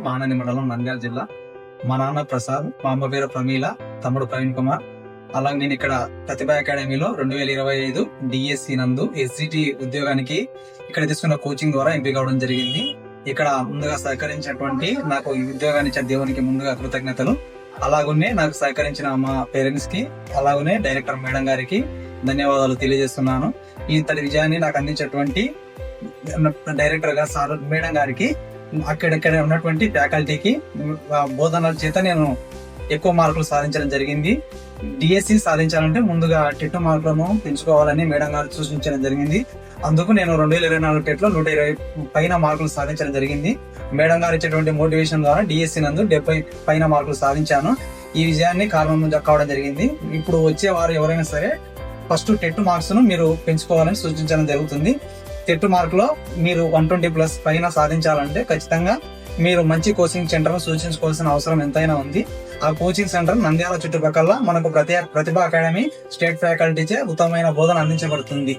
మానని మండలం, నంద్యాల జిల్లా. మా నాన్న ప్రసాద్, మా అమ్మ పేరు ప్రమీల, తమ్ముడు ప్రవీణ్ కుమార్. అలాగే నేను ఇక్కడ ప్రతిభ అకాడమీలో 2025 డిఎస్సి నందు ఎస్జిటి ఉద్యోగానికి ఇక్కడ తీసుకున్న కోచింగ్ ద్వారా ఎంపిక అవడం జరిగింది. ఇక్కడ ముందుగా సహకరించినటువంటి నాకు ఈ ఉద్యోగాన్ని ఇచ్చిన దేవునికి ముందుగా కృతజ్ఞతలు. అలాగనే నాకు సహకరించిన మా పేరెంట్స్ కి, అలాగనే డైరెక్టర్ మేడం గారికి ధన్యవాదాలు తెలియజేస్తున్నాను. ఇంతటి విజయాన్ని నాకు అందించినటువంటి డైరెక్టర్ గారు, సార్, మేడం గారికి, అక్కడక్కడ ఉన్నటువంటి ఫ్యాకల్టీకి బోధనల చేత నేను ఎక్కువ మార్కులు సాధించడం జరిగింది. డిఎస్సి సాధించాలంటే ముందుగా టెట్ మార్కులను పెంచుకోవాలని మేడం గారు సూచించడం జరిగింది. అందుకు నేను 2024 టెట్లో 120 పైన మార్కులు సాధించడం జరిగింది. మేడం గారు ఇచ్చేటువంటి మోటివేషన్ ద్వారా డిఎస్సి నందు 70 పైన మార్కులు సాధించాను. ఈ విజయాన్ని కారణం కావడం జరిగింది. ఇప్పుడు వచ్చే వారు ఎవరైనా సరే ఫస్ట్ టెట్ మార్క్స్ ను మీరు పెంచుకోవాలని సూచించడం జరుగుతుంది. టెట్ మార్క్ లో మీరు 120+ పైన సాధించాలంటే ఖచ్చితంగా మీరు మంచి కోచింగ్ సెంటర్ సూచించుకోవాల్సిన అవసరం ఎంతైనా ఉంది. ఆ కోచింగ్ సెంటర్ నంద్యాల చుట్టుపక్కల మనకు ప్రతిభ అకాడమీ స్టేట్ ఫ్యాకల్టీచే ఉత్తమమైన బోధన అందించబడుతుంది.